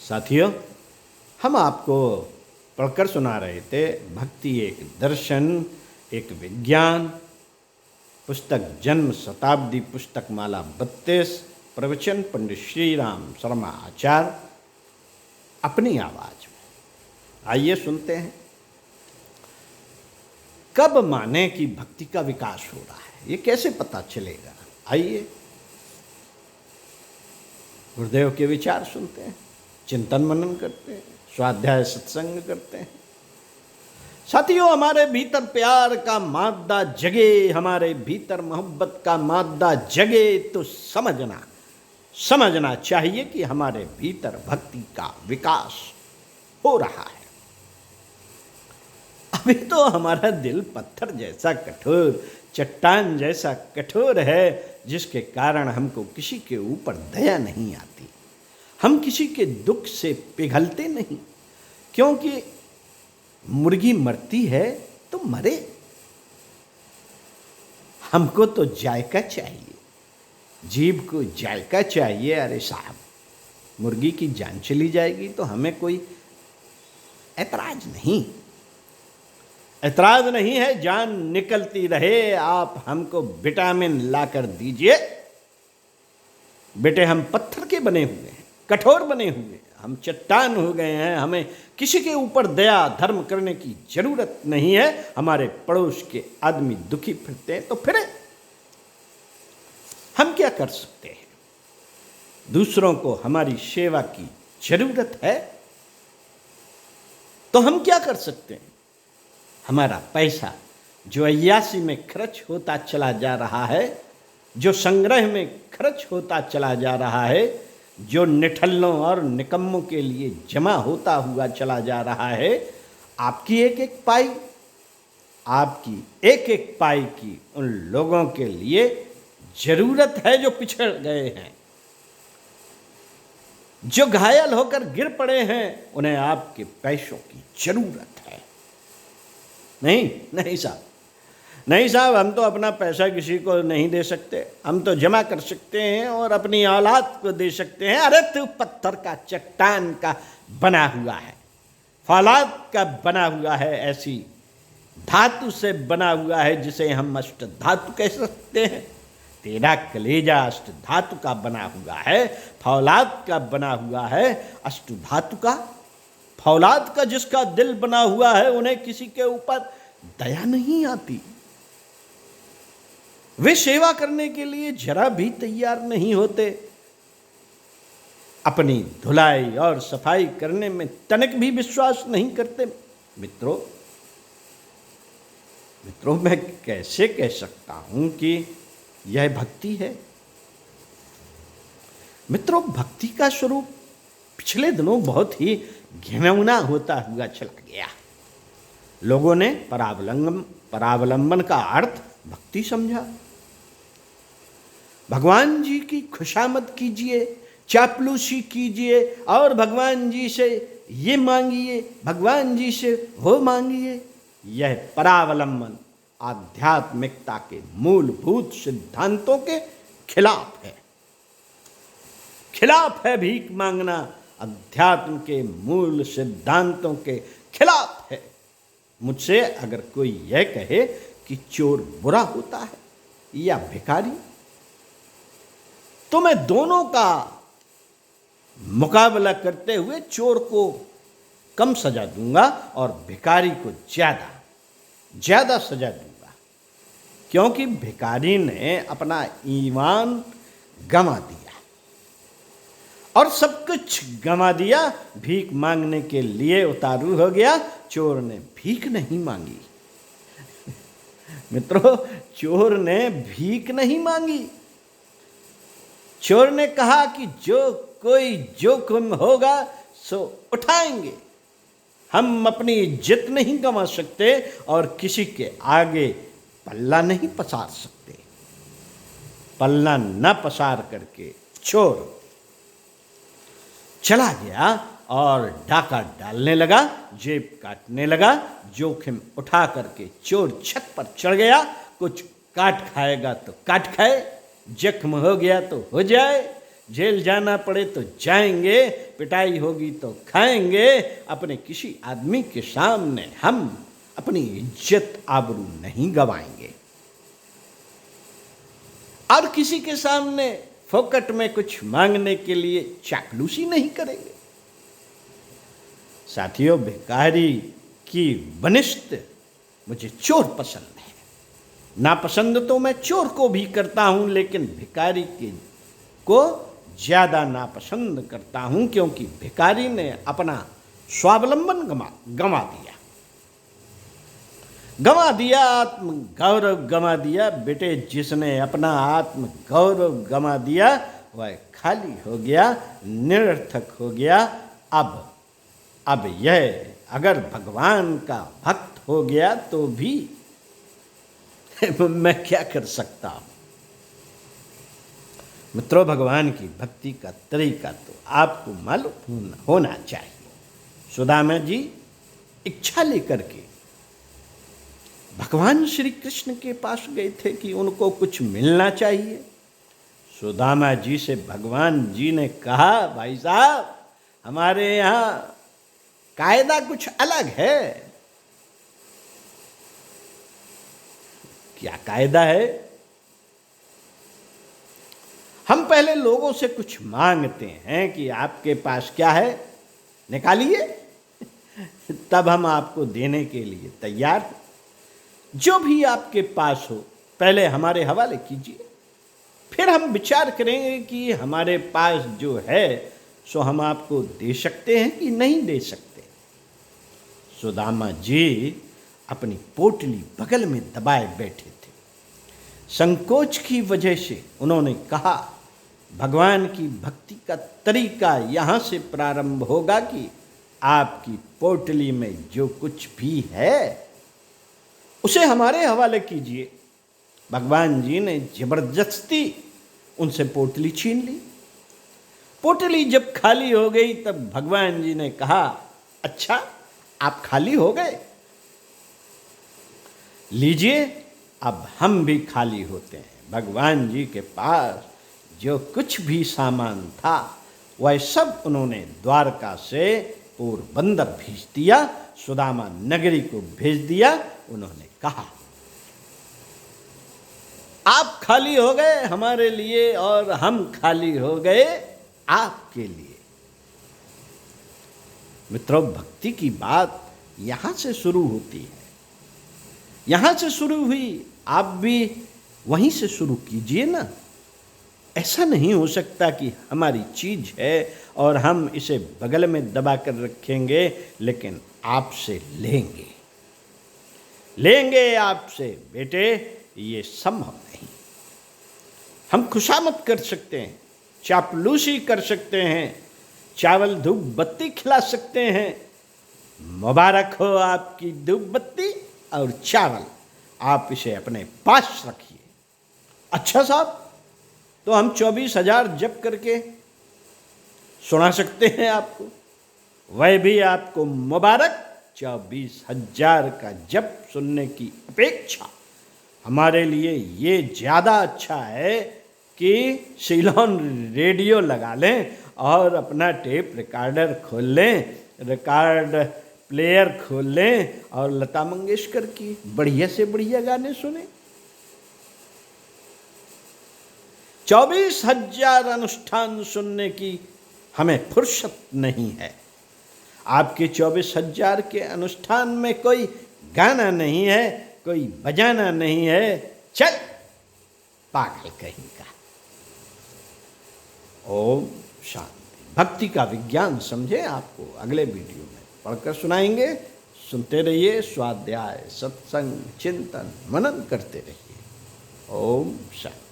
साथियों, हम आपको पढ़कर सुना रहे थे भक्ति एक दर्शन, एक विज्ञान। पुस्तक जन्म शताब्दी पुस्तक माला 32, प्रवचन पंडित श्री राम शर्मा आचार्य, अपनी आवाज में। आइए सुनते हैं। कब माने कि भक्ति का विकास हो रहा है, ये कैसे पता चलेगा? आइए गुरुदेव के विचार सुनते हैं, चिंतन मनन करते हैं, स्वाध्याय सत्संग करते हैं। साथियों, हमारे भीतर प्यार का मादा जगे, हमारे भीतर मोहब्बत का मादा जगे तो समझना चाहिए कि हमारे भीतर भक्ति का विकास हो रहा है। अभी तो हमारा दिल पत्थर जैसा कठोर, चट्टान जैसा कठोर है, जिसके कारण हमको किसी के ऊपर दया नहीं आती। हम किसी के दुख से पिघलते नहीं, क्योंकि मुर्गी मरती है तो मरे, हमको तो जायका चाहिए, जीभ को जायका चाहिए। अरे साहब, मुर्गी की जान चली जाएगी तो हमें कोई ऐतराज नहीं है, जान निकलती रहे, आप हमको विटामिन ला कर दीजिए। बेटे, हम पत्थर के बने हुए हैं, कठोर बने हुए हैं, हम चट्टान हो गए हैं। हमें किसी के ऊपर दया धर्म करने की जरूरत नहीं है। हमारे पड़ोस के आदमी दुखी फिरते हैं तो फिरे, हम क्या कर सकते हैं? दूसरों को हमारी सेवा की जरूरत है तो हम क्या कर सकते हैं? हमारा पैसा जो अय्यासी में खर्च होता चला जा रहा है, जो संग्रह में खर्च होता चला जा रहा है, जो निठल्लों और निकम्मों के लिए जमा होता हुआ चला जा रहा है, आपकी एक एक पाई की उन लोगों के लिए जरूरत है जो पिछड़ गए हैं, जो घायल होकर गिर पड़े हैं। उन्हें आपके पैसों की जरूरत है। नहीं साहब, हम तो अपना पैसा किसी को नहीं दे सकते। हम तो जमा कर सकते हैं और अपनी औलाद को दे सकते हैं। अरे तू पत्थर का, चट्टान का बना हुआ है, फौलाद का बना हुआ है, ऐसी धातु से बना हुआ है जिसे हम अष्ट धातु कह सकते हैं। तेरा कलेजा अष्ट धातु का बना हुआ है, फौलाद का बना हुआ है, अष्ट धातु का। फौलाद का जिसका दिल बना हुआ है, उन्हें किसी के ऊपर दया नहीं आती। वे सेवा करने के लिए जरा भी तैयार नहीं होते। अपनी धुलाई और सफाई करने में तनिक भी विश्वास नहीं करते। मित्रों, मैं कैसे कह सकता हूं कि यह भक्ति है? मित्रों, भक्ति का स्वरूप पिछले दिनों बहुत ही घिनौना होता हुआ चला गया। लोगों ने परावलंबन का अर्थ भक्ति समझा। भगवान जी की खुशामद कीजिए, चापलूसी कीजिए और भगवान जी से ये मांगिए, भगवान जी से वो मांगिए। यह परावलंबन आध्यात्मिकता के मूलभूत सिद्धांतों के खिलाफ है। भीख मांगना अध्यात्म के मूल सिद्धांतों के खिलाफ है। मुझसे अगर कोई यह कहे कि चोर बुरा होता है या भिखारी, तो मैं दोनों का मुकाबला करते हुए चोर को कम सजा दूंगा और भिखारी को ज्यादा सजा दूंगा, क्योंकि भिखारी ने अपना ईमान गंवा दिया और सब कुछ गंवा दिया, भीख मांगने के लिए उतारू हो गया। चोर ने भीख नहीं मांगी। मित्रों, चोर ने भीख नहीं मांगी। चोर ने कहा कि जो कोई जोखिम होगा सो उठाएंगे। हम अपनी इज्जत नहीं गंवा सकते और किसी के आगे पल्ला नहीं पसार सकते। पल्ला न पसार करके चोर चला गया और डाका डालने लगा, जेब काटने लगा। जोखिम उठा करके चोर छत पर चढ़ गया। कुछ काट खाएगा तो काट खाए, जख्म हो गया तो हो जाए, जेल जाना पड़े तो जाएंगे, पिटाई होगी तो खाएंगे, अपने किसी आदमी के सामने हम अपनी इज्जत आबरू नहीं गवाएंगे और किसी के सामने फोकट में कुछ मांगने के लिए चापलूसी नहीं करेंगे। साथियों, भिखारी की बनिश्त मुझे चोर पसंद है। नापसंद तो मैं चोर को भी करता हूं, लेकिन भिखारी को ज्यादा नापसंद करता हूं, क्योंकि भिखारी ने अपना स्वावलंबन गंवा दिया, आत्म गौरव गंवा दिया। बेटे, जिसने अपना आत्म गौरव गंवा दिया वह खाली हो गया, निरर्थक हो गया। अब यह अगर भगवान का भक्त हो गया तो भी मैं क्या कर सकता हूं। मित्रों, भगवान की भक्ति का तरीका तो आपको मालूम होना चाहिए। सुदामा जी इच्छा लेकर के भगवान श्री कृष्ण के पास गए थे कि उनको कुछ मिलना चाहिए। सुदामा जी से भगवान जी ने कहा, भाई साहब, हमारे यहाँ कायदा कुछ अलग है। क्या कायदा है? हम पहले लोगों से कुछ मांगते हैं कि आपके पास क्या है, निकालिए, तब हम आपको देने के लिए तैयार हैं। जो भी आपके पास हो पहले हमारे हवाले कीजिए, फिर हम विचार करेंगे कि हमारे पास जो है सो हम आपको दे सकते हैं कि नहीं दे सकते। सुदामा जी अपनी पोटली बगल में दबाए बैठे थे। संकोच की वजह से उन्होंने कहा, भगवान की भक्ति का तरीका यहाँ से प्रारंभ होगा कि आपकी पोटली में जो कुछ भी है उसे हमारे हवाले कीजिए। भगवान जी ने जबरदस्ती उनसे पोटली छीन ली। पोटली जब खाली हो गई तब भगवान जी ने कहा, अच्छा, आप खाली हो गए, लीजिए, अब हम भी खाली होते हैं। भगवान जी के पास जो कुछ भी सामान था वह सब उन्होंने द्वारका से पोरबंदर भेज दिया, सुदामा नगरी को भेज दिया। उन्होंने कहा, आप खाली हो गए हमारे लिए और हम खाली हो गए आपके लिए। मित्रों, भक्ति की बात यहां से शुरू होती है। यहां से शुरू हुई, आप भी वहीं से शुरू कीजिए ना। ऐसा नहीं हो सकता कि हमारी चीज है और हम इसे बगल में दबा कर रखेंगे, लेकिन आपसे लेंगे आपसे। बेटे, ये संभव नहीं। हम खुशामद कर सकते हैं, चापलूसी कर सकते हैं, चावल धूप बत्ती खिला सकते हैं। मुबारक हो आपकी धूप बत्ती और चावल, आप इसे अपने पास रखिए। अच्छा साहब, तो हम 24,000 जप करके सुना सकते हैं आपको, वह भी आपको मुबारक। 24,000 का जप सुनने की अपेक्षा हमारे लिए ये ज़्यादा अच्छा है कि सिलोन रेडियो लगा लें और अपना टेप रिकॉर्डर खोल लें, रिकॉर्ड प्लेयर खोल लें और लता मंगेशकर की बढ़िया से बढ़िया गाने सुने। 24,000 अनुष्ठान सुनने की हमें फुर्सत नहीं है। आपके 24,000 के अनुष्ठान में कोई गाना नहीं है, कोई बजाना नहीं है। चल पागल कहीं का। ओम शांति। भक्ति का विज्ञान समझे आपको अगले वीडियो में पढ़कर सुनाएंगे। सुनते रहिए, स्वाध्याय, सत्संग, चिंतन, मनन करते रहिए। ओम शांति।